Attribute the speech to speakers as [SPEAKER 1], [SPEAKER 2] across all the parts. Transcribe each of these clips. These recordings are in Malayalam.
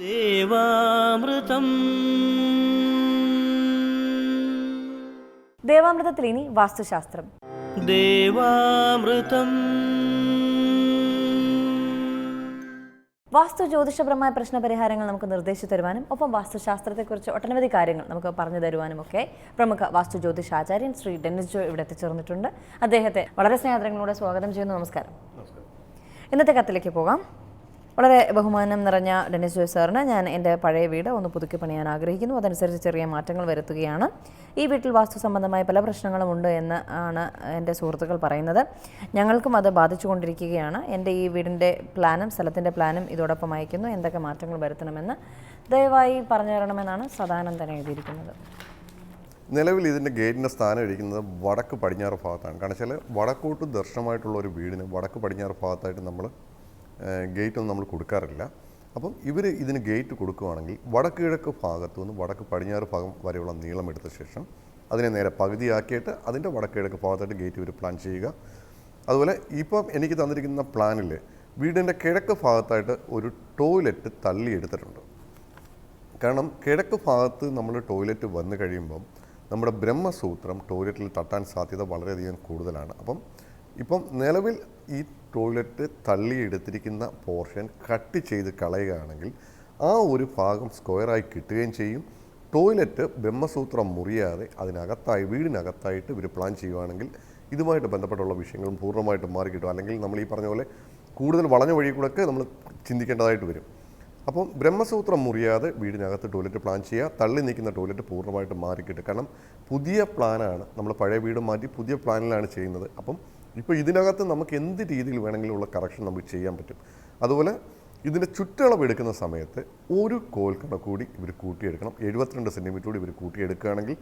[SPEAKER 1] ദേവാമൃതം.
[SPEAKER 2] ദേവാമൃതത്തിൽ ഇനി വാസ്തുശാസ്ത്രം.
[SPEAKER 1] ദേവാമൃതം.
[SPEAKER 2] വാസ്തു ജ്യോതിഷപരമായ പ്രശ്നപരിഹാരങ്ങൾ നമുക്ക് നിർദ്ദേശിച്ചു തരുവാനും ഒപ്പം വാസ്തുശാസ്ത്രത്തെക്കുറിച്ച് ഒട്ടനവധി കാര്യങ്ങൾ നമുക്ക് പറഞ്ഞു തരുവാനും ഒക്കെ പ്രമുഖ വാസ്തു ജ്യോതിഷാചാര്യൻ ശ്രീ ഡെന്നിസ് ജോ ഇവിടെ എത്തിച്ചേർന്നിട്ടുണ്ട്. അദ്ദേഹത്തെ വളരെ സ്നേഹത്തിലൂടെ സ്വാഗതം ചെയ്യുന്നു. നമസ്കാരം. ഇന്നത്തെ കത്തിലേക്ക് പോകാം. വളരെ ബഹുമാനം നിറഞ്ഞ ഡെന്നിസ് ജോയ് സാറിന് ഞാൻ എൻ്റെ പഴയ വീട് ഒന്ന് പുതുക്കി പണിയാൻ ആഗ്രഹിക്കുന്നു. അതനുസരിച്ച് ചെറിയ മാറ്റങ്ങൾ വരുത്തുകയാണ്. ഈ വീട്ടിൽ വാസ്തു സംബന്ധമായ പല പ്രശ്നങ്ങളും ഉണ്ട് എന്ന് ആണ് എൻ്റെ സുഹൃത്തുക്കൾ പറയുന്നത്. ഞങ്ങൾക്കും അത് ബാധിച്ചുകൊണ്ടിരിക്കുകയാണ്. എൻ്റെ ഈ വീടിൻ്റെ പ്ലാനും സ്ഥലത്തിൻ്റെ പ്ലാനും ഇതോടൊപ്പം അയക്കുന്നു. എന്തൊക്കെ മാറ്റങ്ങൾ വരുത്തണമെന്ന് ദയവായി പറഞ്ഞു തരണമെന്നാണ് സദാനന്ദൻ എഴുതിയിരിക്കുന്നത്.
[SPEAKER 3] നിലവിൽ ഇതിൻ്റെ ഗേറ്റിൻ്റെ സ്ഥാനം ഇരിക്കുന്നത് വടക്ക് പടിഞ്ഞാറ് ഭാഗത്താണ്. കാരണം വെച്ചാൽ വടക്കോട്ട് ദർശനമായിട്ടുള്ള ഒരു വീടിന് വടക്ക് പടിഞ്ഞാറ് ഭാഗത്തായിട്ട് നമ്മൾ ഗേറ്റൊന്നും നമ്മൾ കൊടുക്കാറില്ല. അപ്പം ഇവർ ഇതിന് ഗേറ്റ് കൊടുക്കുകയാണെങ്കിൽ വടക്ക് കിഴക്ക് ഭാഗത്തു നിന്ന് വടക്ക് പടിഞ്ഞാറ് ഭാഗം വരെയുള്ള നീളം എടുത്ത ശേഷം അതിനെ നേരെ പകുതിയാക്കിയിട്ട് അതിൻ്റെ വടക്ക് കിഴക്ക് ഭാഗത്തായിട്ട് ഗേറ്റ് ഇവർ പ്ലാൻ ചെയ്യുക. അതുപോലെ ഇപ്പം എനിക്ക് തന്നിരിക്കുന്ന പ്ലാനിൽ വീടിൻ്റെ കിഴക്ക് ഭാഗത്തായിട്ട് ഒരു ടോയ്ലറ്റ് തള്ളിയെടുത്തിട്ടുണ്ട്. കാരണം കിഴക്ക് ഭാഗത്ത് നമ്മൾ ടോയ്ലറ്റ് വന്നു കഴിയുമ്പം നമ്മുടെ ബ്രഹ്മസൂത്രം ടോയ്ലറ്റിൽ തട്ടാൻ സാധ്യത വളരെയധികം കൂടുതലാണ്. ഇപ്പം നിലവിൽ ഈ ടോയ്ലറ്റ് തള്ളിയെടുത്തിരിക്കുന്ന പോർഷൻ കട്ട് ചെയ്ത് കളയുകയാണെങ്കിൽ ആ ഒരു ഭാഗം സ്ക്വയറായി കിട്ടുകയും ചെയ്യും. ടോയ്ലറ്റ് ബ്രഹ്മസൂത്രം മുറിയാതെ അതിനകത്തായി വീടിനകത്തായിട്ട് ഇവർ പ്ലാൻ ചെയ്യുകയാണെങ്കിൽ ഇതുമായിട്ട് ബന്ധപ്പെട്ടുള്ള വിഷയങ്ങളും പൂർണ്ണമായിട്ടും മാറിക്കിട്ടും. അല്ലെങ്കിൽ നമ്മൾ ഈ പറഞ്ഞ പോലെ കൂടുതൽ വളഞ്ഞ വഴി കൂടെയൊക്കെ നമ്മൾ ചിന്തിക്കേണ്ടതായിട്ട് വരും. അപ്പം ബ്രഹ്മസൂത്രം മുറിയാതെ വീടിനകത്ത് ടോയ്ലറ്റ് പ്ലാൻ ചെയ്യുക. തള്ളി നീക്കുന്ന ടോയ്ലറ്റ് പൂർണ്ണമായിട്ട് മാറിക്കിട്ടും. കാരണം പുതിയ പ്ലാനാണ്, നമ്മൾ പഴയ വീട് മാറ്റി പുതിയ പ്ലാനിലാണ് ചെയ്യുന്നത്. അപ്പം ഇപ്പോൾ ഇതിനകത്ത് നമുക്ക് എന്ത് രീതിയിൽ വേണമെങ്കിലും ഉള്ള കറക്ഷൻ നമുക്ക് ചെയ്യാൻ പറ്റും. അതുപോലെ ഇതിൻ്റെ ചുറ്റളവ് എടുക്കുന്ന സമയത്ത് ഒരു കോൽക്കണ കൂടി ഇവർ കൂട്ടിയെടുക്കണം. 72 സെൻറ്റിമീറ്റർ കൂടി ഇവർ കൂട്ടിയെടുക്കുകയാണെങ്കിൽ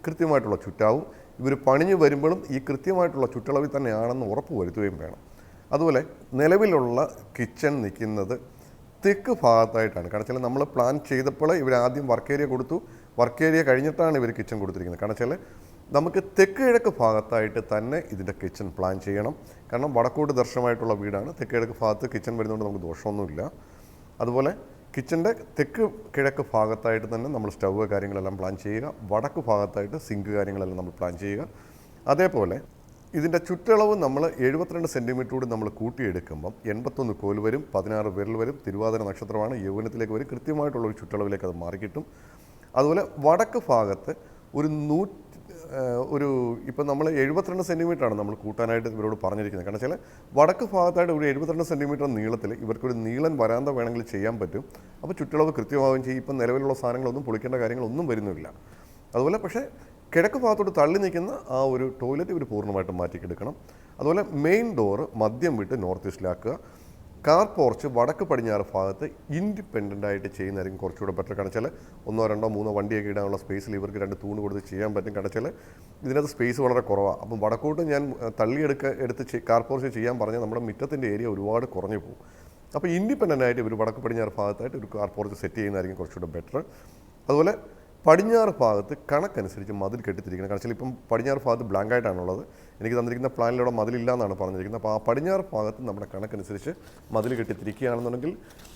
[SPEAKER 3] കൃത്യമായിട്ടുള്ള ചുറ്റാവും. ഇവർ പണിഞ്ഞ് വരുമ്പോഴും ഈ കൃത്യമായിട്ടുള്ള ചുറ്റളവിൽ തന്നെയാണെന്ന് ഉറപ്പ് വരുത്തുകയും വേണം. അതുപോലെ നിലവിലുള്ള കിച്ചൺ നിൽക്കുന്നത് തെക്ക് ഭാഗത്തായിട്ടാണ്. കാരണം വെച്ചാൽ നമ്മൾ പ്ലാൻ ചെയ്തപ്പോൾ ഇവർ ആദ്യം വർക്ക് ഏരിയ കൊടുത്തു. വർക്ക് ഏരിയ കഴിഞ്ഞിട്ടാണ് ഇവർ കിച്ചൺ കൊടുത്തിരിക്കുന്നത്. കാരണം വെച്ചാൽ നമുക്ക് തെക്ക് കിഴക്ക് ഭാഗത്തായിട്ട് തന്നെ ഇതിൻ്റെ കിച്ചൺ പ്ലാൻ ചെയ്യണം. കാരണം വടക്കോട്ട് ദർശനമായിട്ടുള്ള വീടാണ്. തെക്ക് കിഴക്ക് ഭാഗത്ത് കിച്ചൺ വരുന്നതുകൊണ്ട് നമുക്ക് ദോഷമൊന്നുമില്ല. അതുപോലെ കിച്ചൻ്റെ തെക്ക് കിഴക്ക് ഭാഗത്തായിട്ട് തന്നെ നമ്മൾ സ്റ്റൗവ് കാര്യങ്ങളെല്ലാം പ്ലാൻ ചെയ്യുക. വടക്ക് ഭാഗത്തായിട്ട് സിങ്ക് കാര്യങ്ങളെല്ലാം നമ്മൾ പ്ലാൻ ചെയ്യുക. അതേപോലെ ഇതിൻ്റെ ചുറ്റളവ് നമ്മൾ 72 സെൻറ്റിമീറ്റർ കൂടി നമ്മൾ കൂട്ടിയെടുക്കുമ്പം 81 കോൽ വരും, 16 വിരൽ വരും. തിരുവാതിര നക്ഷത്രമാണ്, യൗവനത്തിലേക്ക് വരും. കൃത്യമായിട്ടുള്ള ഒരു ചുറ്റളവിലേക്ക് അത് മാറിക്കിട്ടും. അതുപോലെ വടക്ക് ഭാഗത്ത് ഇപ്പം നമ്മൾ 72 സെൻറ്റിമീറ്ററാണ് നമ്മൾ കൂട്ടാനായിട്ട് ഇവരോട് പറഞ്ഞിരിക്കുന്നത്. കാരണം വെച്ചാൽ വടക്ക് ഭാഗത്തായിട്ട് ഒരു 72 സെൻറ്റിമീറ്റർ നീളത്തിൽ ഇവർക്കൊരു നീളൻ വരാന്ത വേണമെങ്കിൽ ചെയ്യാൻ പറ്റും. അപ്പോൾ ചുറ്റളവ് കൃത്യമാവുകയും ചെയ്യും. ഇപ്പം നിലവിലുള്ള സാധനങ്ങളൊന്നും പൊളിക്കേണ്ട കാര്യങ്ങളൊന്നും വരുന്നില്ല. അതുപോലെ പക്ഷേ കിഴക്ക് ഭാഗത്തോട്ട് തള്ളി നിൽക്കുന്ന ആ ഒരു ടോയ്ലറ്റ് ഇവർ പൂർണ്ണമായിട്ടും മാറ്റിക്കെടുക്കണം. അതുപോലെ മെയിൻ ഡോറ് മദ്യം വിട്ട് നോർത്ത് ഈസ്റ്റിലാക്കുക. കാർ പോർച്ച് വടക്ക് പടിഞ്ഞാറ് ഭാഗത്ത് ഇൻഡിപെൻഡൻ്റ് ആയിട്ട് ചെയ്യുന്നതായിരിക്കും കുറച്ചുകൂടെ ബെറ്റർ. കാരണം വെച്ചാൽ 1, 2, 3 വണ്ടിയൊക്കെ ഇടാനുള്ള സ്പേസിൽ ഇവർക്ക് 2 തൂണ് കൊടുത്ത് ചെയ്യാൻ പറ്റും. കാരണം വെച്ചാൽ ഇതിനകത്ത് സ്പേസ് വളരെ കുറവാണ്. അപ്പം വടക്കോട്ട് ഞാൻ എടുത്ത് കാർ പോർച്ച് ചെയ്യാൻ പറഞ്ഞാൽ നമ്മുടെ മുറ്റത്തിൻ്റെ ഏരിയ ഒരുപാട് കുറഞ്ഞു പോകും. അപ്പോൾ ഇൻഡിപെൻഡൻ്റ് ആയിട്ട് ഇവർ വടക്ക് പടിഞ്ഞാറ് ഭാഗത്തായിട്ട് ഒരു കാർ പോർച്ച് സെറ്റ് ചെയ്യുന്നതായിരിക്കും കുറച്ചുകൂടെ ബെറ്റർ. അതുപോലെ പടിഞ്ഞാറ് ഭാഗത്ത് കണക്കനുസരിച്ച് മതിൽ കെട്ടിത്തിരിക്കണം. കാരണം വെച്ചാൽ ഇപ്പം പടിഞ്ഞാറ് ഭാഗത്ത് ബ്ലാങ്ക് ആയിട്ടാണുള്ളത്. എനിക്ക് തന്നിരിക്കുന്ന പ്ലാനിലൂടെ മതിലില്ല എന്നാണ് പറഞ്ഞിരിക്കുന്നത്. അപ്പോൾ ആ പടിഞ്ഞാറ് ഭാഗത്ത് നമ്മുടെ കണക്കനുസരിച്ച് മതിൽ കെട്ടിത്തിരിക്കുകയാണെന്നുണ്ടെങ്കിൽ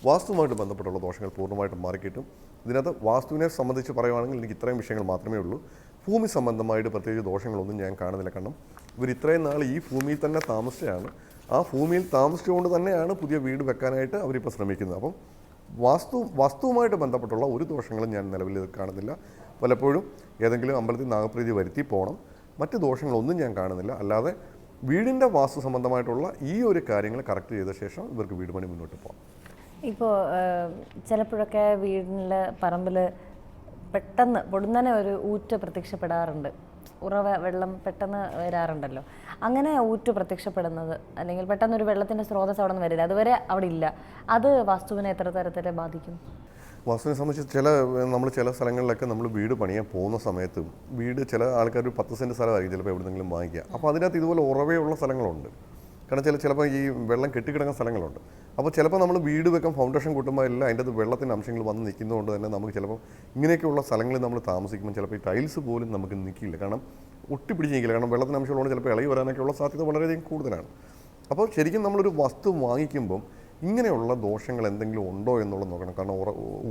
[SPEAKER 3] വാസ്തുവുമായിട്ട് ബന്ധപ്പെട്ടുള്ള ദോഷങ്ങൾ പൂർണ്ണമായിട്ടും മാറിക്കിട്ടും. ഇതിനകത്ത് വാസ്തുവിനെ സംബന്ധിച്ച് പറയുവാണെങ്കിൽ എനിക്ക് ഇത്രയും വിഷയങ്ങൾ മാത്രമേ ഉള്ളൂ. ഭൂമി സംബന്ധമായിട്ട് പ്രത്യേകിച്ച് ദോഷങ്ങളൊന്നും ഞാൻ കാണുന്നില്ല. കാരണം ഇവർ ഇത്രയും നാൾ ഈ ഭൂമിയിൽ തന്നെ താമസിച്ചാണ്. ആ ഭൂമിയിൽ താമസിച്ചുകൊണ്ട് തന്നെയാണ് പുതിയ വീട് വെക്കാനായിട്ട് അവരിപ്പോൾ ശ്രമിക്കുന്നത്. അപ്പം വാസ്തുവുമായിട്ട് ബന്ധപ്പെട്ടുള്ള ഒരു ദോഷങ്ങളും ഞാൻ നിലവിൽ കാണുന്നില്ല. പലപ്പോഴും ഏതെങ്കിലും അമ്പലത്തിൽ നാഗപ്രീതി വരുത്തി പോകണം. മറ്റ് ദോഷങ്ങളൊന്നും ഞാൻ കാണുന്നില്ല. അല്ലാതെ വീടിൻ്റെ വാസ്തു സംബന്ധമായിട്ടുള്ള ഈ ഒരു കാര്യങ്ങൾ കറക്റ്റ് ചെയ്ത ശേഷം ഇവർക്ക് വീട് പണി മുന്നോട്ട് പോകാം.
[SPEAKER 2] ഇപ്പോൾ ചിലപ്പോഴൊക്കെ വീടിൽ പറമ്പിൽ പെട്ടെന്ന് പൊടുന്നനെ ഒരു ഊറ്റ് പ്രത്യക്ഷപ്പെടാറുണ്ട്. ഉറവ വെള്ളം പെട്ടെന്ന് വരാറുണ്ടല്ലോ. അങ്ങനെ ഊറ്റ് പ്രത്യക്ഷപ്പെടുന്നത് അല്ലെങ്കിൽ പെട്ടെന്നൊരു വെള്ളത്തിൻ്റെ സ്രോതസ് അവിടെ നിന്ന് വരില്ല, അതുവരെ അവിടെ ഇല്ല. അത് വാസ്തുവിനെ എത്ര തരത്തിൽ ബാധിക്കും?
[SPEAKER 3] വാസ്തുവിനെ സംബന്ധിച്ച് നമ്മൾ ചില സ്ഥലങ്ങളിലൊക്കെ നമ്മൾ വീട് പണിയാൻ പോകുന്ന സമയത്തും ചില ആൾക്കാർ ഒരു 10 സെൻറ്റ് സ്ഥലമായിരിക്കും ചിലപ്പോൾ എവിടെയെങ്കിലും വാങ്ങിക്കുക. അപ്പോൾ അതിനകത്ത് ഇതുപോലെ ഉറവയുള്ള സ്ഥലങ്ങളുണ്ട്. കാരണം ചിലപ്പോൾ ഈ വെള്ളം കെട്ടിക്കിടക്കുന്ന സ്ഥലങ്ങളുണ്ട്. അപ്പോൾ ചിലപ്പോൾ നമ്മൾ വീട് വെക്കാൻ ഫൗണ്ടേഷൻ കൂട്ടുമ്പോൾ എല്ലാം അതിൻ്റെ അത് വെള്ളത്തിൻ്റെ അംശങ്ങൾ വന്ന് നിൽക്കുന്നതുകൊണ്ട് തന്നെ നമുക്ക് ചിലപ്പോൾ ഇങ്ങനെയൊക്കെയുള്ള സ്ഥലങ്ങളിൽ നമ്മൾ താമസിക്കുമ്പോൾ ചിലപ്പോൾ ഈ ടൈൽസ് പോലും നമുക്ക് നിൽക്കില്ല. കാരണം ഒട്ടിപ്പിടിച്ച് നിൽക്കില്ല. കാരണം വെള്ളത്തിൻ്റെ അംശമുള്ളതുകൊണ്ട് ചിലപ്പോൾ ഇളകി വരാനൊക്കെയുള്ള സാധ്യത വളരെയധികം കൂടുതലാണ്. അപ്പോൾ ശരിക്കും നമ്മളൊരു വസ്തു വാങ്ങിക്കുമ്പം ഇങ്ങനെയുള്ള ദോഷങ്ങൾ എന്തെങ്കിലും ഉണ്ടോ എന്നുള്ളത് നോക്കണം. കാരണം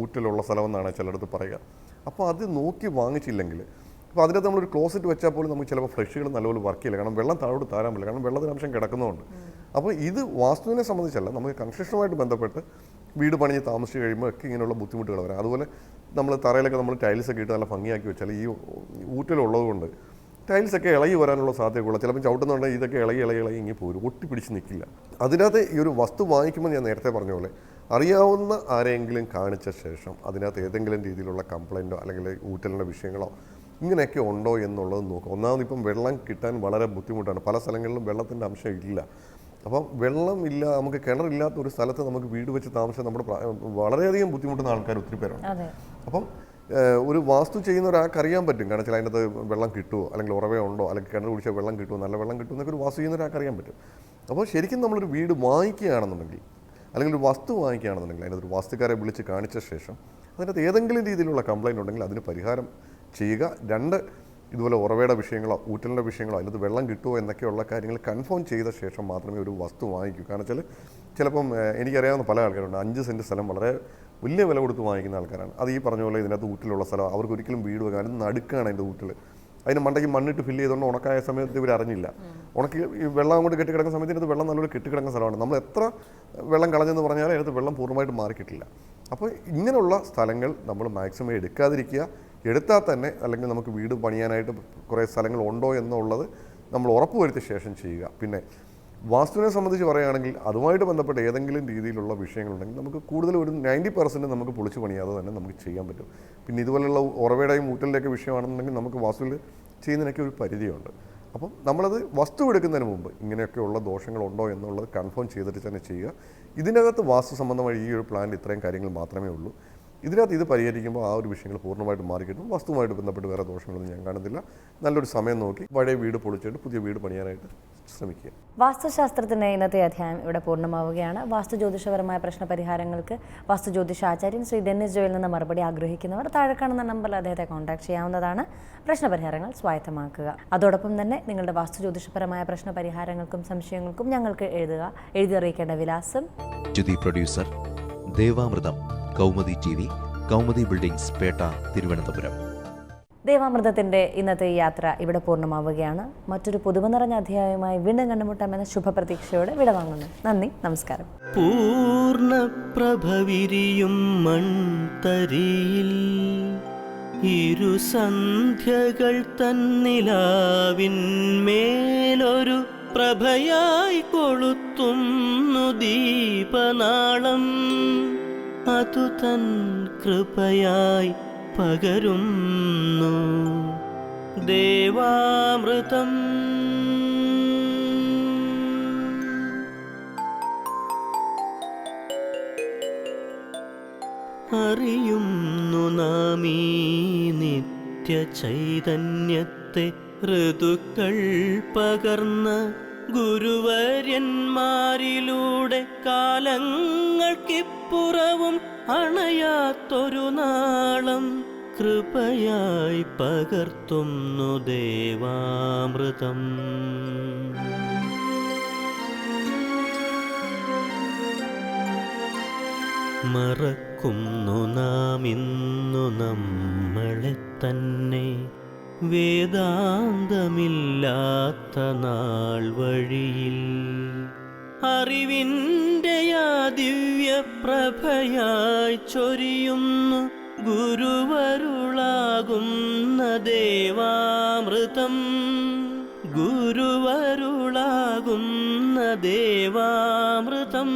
[SPEAKER 3] ഊറ്റിലുള്ള സ്ഥലമെന്നാണ് ചിലടത്ത് പറയുക. അപ്പോൾ അത് നോക്കി വാങ്ങിച്ചില്ലെങ്കിൽ, അപ്പോൾ അതിനകത്ത് നമ്മളൊരു ക്ലോസറ്റ് വെച്ചാൽ പോലും നമുക്ക് ചിലപ്പോൾ ഫ്ലഷുകൾ നല്ലപോലെ വർക്ക് ചെയ്യില്ല. കാരണം വെള്ളം താഴോട്ട് താരാൻ പറ്റില്ല, കാരണം വെള്ളത്തിന് അംശം കിടക്കുന്നതുകൊണ്ട്. അപ്പോൾ ഇത് വാസ്തുവിനെ സംബന്ധിച്ചല്ല, നമുക്ക് കൺസ്ട്രക്ഷനുമായിട്ട് ബന്ധപ്പെട്ട് വീട് പണിഞ്ഞ് താമസിച്ച് കഴിയുമ്പോൾ ഒക്കെ ഇങ്ങനെയുള്ള ബുദ്ധിമുട്ടുകൾ വരാം. അതുപോലെ നമ്മൾ തറയിലൊക്കെ നമ്മൾ ടൈൽസൊക്കെ ഇട്ട് നല്ല ഭംഗിയാക്കി വെച്ചാൽ ഈ ഊറ്റലുള്ളത് കൊണ്ട് ടൈൽസൊക്കെ ഇളകി വരാനുള്ള സാധ്യതയുള്ള, ചിലപ്പോൾ ചവിട്ടുന്നുണ്ടെങ്കിൽ ഇതൊക്കെ ഇളകി ഇങ്ങനെ പോരും, ഒട്ടിപ്പിടിച്ച് നിൽക്കില്ല. അതിനകത്ത് ഈ ഒരു വസ്തു വാങ്ങിക്കുമ്പോൾ ഞാൻ നേരത്തെ പറഞ്ഞ പോലെ അറിയാവുന്ന ആരെങ്കിലും കാണിച്ച ശേഷം അതിനകത്ത് ഏതെങ്കിലും രീതിയിലുള്ള കംപ്ലയിൻറ്റോ അല്ലെങ്കിൽ ഊറ്റലിൻ്റെ വിഷയങ്ങളോ ഇങ്ങനെയൊക്കെ ഉണ്ടോ എന്നുള്ളത് നോക്കുക. ഒന്നാമത് ഇപ്പം വെള്ളം കിട്ടാൻ വളരെ ബുദ്ധിമുട്ടാണ്, പല സ്ഥലങ്ങളിലും വെള്ളത്തിൻ്റെ അംശം ഇല്ല. അപ്പം വെള്ളമില്ല, നമുക്ക് കിണറില്ലാത്ത ഒരു സ്ഥലത്ത് നമുക്ക് വീട് വെച്ച് താമസിച്ചാൽ നമ്മുടെ വളരെയധികം ബുദ്ധിമുട്ടുന്ന ആൾക്കാർ ഒത്തിരി പേരാണ്. അപ്പം ഒരു വാസ്തു ചെയ്യുന്ന ഒരാൾക്ക് അറിയാൻ പറ്റും, കാരണം വെച്ചാൽ അതിനകത്ത് വെള്ളം കിട്ടുമോ, അല്ലെങ്കിൽ ഉറവയുണ്ടോ, അല്ലെങ്കിൽ കിണർ കുടിച്ചാൽ വെള്ളം കിട്ടുമോ, നല്ല വെള്ളം കിട്ടുമോ എന്നൊക്കെ ഒരു വാസ്തു ചെയ്യുന്ന ഒരാൾക്ക് അറിയാൻ പറ്റും. അപ്പോൾ ശരിക്കും നമ്മളൊരു വീട് വാങ്ങിക്കുകയാണെന്നുണ്ടെങ്കിൽ, അല്ലെങ്കിൽ ഒരു വസ്തു വാങ്ങിക്കുകയാണെന്നുണ്ടെങ്കിൽ അതിനകത്തൊരു വാസ്തുക്കാരെ വിളിച്ച് കാണിച്ച ശേഷം അതിനകത്ത് ഏതെങ്കിലും രീതിയിലുള്ള കംപ്ലയിൻ്റ് ഉണ്ടെങ്കിൽ അതിന് പരിഹാരം ചെയ്യുക. 2, ഇതുപോലെ ഉറവയുടെ വിഷയങ്ങളോ ഊറ്റലിൻ്റെ വിഷയങ്ങളോ അതിനകത്ത് വെള്ളം കിട്ടുമോ എന്നൊക്കെയുള്ള കാര്യങ്ങൾ കൺഫേം ചെയ്ത ശേഷം മാത്രമേ ഒരു വസ്തു വാങ്ങിക്കൂ. കാരണം വെച്ചാൽ ചിലപ്പം എനിക്കറിയാവുന്ന പല ആൾക്കാരുണ്ട്, 5 സെൻറ്റ് സ്ഥലം വളരെ വലിയ വില കൊടുത്ത് വാങ്ങിക്കുന്ന ആൾക്കാരാണ്. അത് ഈ പറഞ്ഞ പോലെ ഇതിനകത്ത് ഊറ്റിലുള്ള സ്ഥലം അവർക്ക് ഒരിക്കലും വീട് വെക്കാൻ, അതിന് നടുക്കാണ് അതിൻ്റെ ഊറ്റിൽ, അതിന് മണ്ടയ്ക്ക് മണ്ണിട്ട് ഫില്ല് ചെയ്തുകൊണ്ട് ഉണക്കായ സമയത്ത് ഇവർ അറിഞ്ഞില്ല. ഉണക്കി ഈ വെള്ളം അങ്ങോട്ട് കെട്ടിക്കിടക്കുന്ന സമയത്ത് ഇതിനകത്ത് വെള്ളം നല്ലപോലെ കെട്ടിക്കിടക്കുന്ന സ്ഥലമാണ്. നമ്മൾ എത്ര വെള്ളം കളഞ്ഞെന്ന് പറഞ്ഞാലും അതിനകത്ത് വെള്ളം പൂർണ്ണമായിട്ട് മാറിക്കിട്ടില്ല. അപ്പോൾ ഇങ്ങനെയുള്ള സ്ഥലങ്ങൾ നമ്മൾ മാക്സിമം എടുക്കാതിരിക്കുക. എടുത്താൽ തന്നെ അല്ലെങ്കിൽ നമുക്ക് വീട് പണിയാനായിട്ട് കുറേ സ്ഥലങ്ങൾ ഉണ്ടോ എന്നുള്ളത് നമ്മൾ ഉറപ്പുവരുത്തിയ ശേഷം ചെയ്യുക. പിന്നെ വാസ്തുവിനെ സംബന്ധിച്ച് പറയുകയാണെങ്കിൽ അതുമായിട്ട് ബന്ധപ്പെട്ട ഏതെങ്കിലും രീതിയിലുള്ള വിഷയങ്ങളുണ്ടെങ്കിൽ നമുക്ക് കൂടുതൽ ഒരു 90% നമുക്ക് പൊളിച്ച് പണിയാതെ തന്നെ നമുക്ക് ചെയ്യാൻ പറ്റും. പിന്നെ ഇതുപോലെയുള്ള ഉറവയുടെയും ഊറ്റലിൻ്റെയൊക്കെ വിഷയമാണെന്നുണ്ടെങ്കിൽ നമുക്ക് വാസ്തുവിൽ ചെയ്യുന്നതിനൊക്കെ ഒരു പരിധിയുണ്ട്. അപ്പം നമ്മളത് വസ്തു എടുക്കുന്നതിന് മുമ്പ് ഇങ്ങനെയൊക്കെയുള്ള ദോഷങ്ങളുണ്ടോ എന്നുള്ളത് കൺഫേം ചെയ്തിട്ട് തന്നെ ചെയ്യുക. ഇതിനകത്ത് വാസ്തു സംബന്ധമായി ഈ ഒരു പ്ലാനിൽ ഇത്രയും കാര്യങ്ങൾ മാത്രമേ ഉള്ളൂ. ഇതിനകത്ത് ഇത് പരിഹരിക്കുമ്പോൾ ആ ഒരു വിഷയങ്ങൾ പൂർണ്ണമായിട്ട് മാറിക്കിട്ടും. വസ്തുവുമായിട്ട് ബന്ധപ്പെട്ട് വേറെ ദോഷങ്ങളൊന്നും ഞാൻ കാണുന്നില്ല. നല്ലൊരു സമയം നോക്കി പഴയ വീട് പൊളിച്ചിട്ട് പുതിയ വീട് പണിയാനായിട്ട് ശ്രമിക്കുക.
[SPEAKER 2] വാസ്തുശാസ്ത്രത്തിൻ്റെ ഇന്നത്തെ അധ്യായം ഇവിടെ പൂർണ്ണമാവുകയാണ്. വാസ്തു ജ്യോതിഷപരമായ പ്രശ്നപരിഹാരങ്ങൾക്ക് വാസ്തു ജ്യോതിഷ ആചാര്യൻ ശ്രീ ഡെന്നിസ് ജോയിൽ നിന്ന് മറുപടി ആഗ്രഹിക്കുന്നവർ താഴെ കാണുന്ന നമ്പറിൽ അദ്ദേഹത്തെ കോൺടാക്ട് ചെയ്യാവുന്നതാണ്. പ്രശ്നപരിഹാരങ്ങൾ സ്വായത്തമാക്കുക. അതോടൊപ്പം തന്നെ നിങ്ങളുടെ വാസ്തു ജ്യോതിഷപരമായ പ്രശ്നപരിഹാരങ്ങൾക്കും സംശയങ്ങൾക്കും ഞങ്ങൾക്ക് എഴുതി അറിയിക്കേണ്ട വിലാസം:
[SPEAKER 1] producer Devamritham, Kaumudi TV, Kaumudi buildings, Petta, Thiruvananthapuram.
[SPEAKER 2] ദേവാമൃതത്തിൻ്റെ ഇന്നത്തെ യാത്ര ഇവിടെ പൂർണ്ണമാവുകയാണ്. മറ്റൊരു പുതുമ നിറഞ്ഞ അധ്യായവുമായി വീണ്ടും കണ്ടുമുട്ടാമെന്ന ശുഭപ്രതീക്ഷയോടെ വിടവാങ്ങുന്നു. നന്ദി, നമസ്കാരം.
[SPEAKER 4] പൂർണ്ണപ്രഭവിരിയും മൺതരിയിൽ ഇരുസന്ധ്യകൾ തന്നിലാവിന്മേലൊരു പ്രഭയായി കൊളുത്തുന്നു ദീപനാളം. അതു തൻ കൃപയായി പകരുന്നു ദേവാമൃതം. അറിയുന്നു നാം ഈ നിത്യ ചൈതന്യത്തെ, ഋതുക്കൾ പകർന്ന ഗുരുവര്യന്മാരിലൂടെ കാലങ്ങൾക്കിപ്പുറവും അണയാത്തൊരു നാളം കൃപയായി പകർത്തുന്നു ദേവാമൃതം. മറക്കുന്നു നാം ഇന്നു നമ്മളെ തന്നെ, വേദാന്തമില്ലാത്ത നാൾ വഴിയിൽ അറിവിൻ്റെ ആ ദിവ്യപ്രഭയായി ചൊരിയുന്നു ഗുരുവരുളാകുന്ന ദേവാമൃതം. ഗുരുവരുളാകുന്ന ദേവാമൃതം.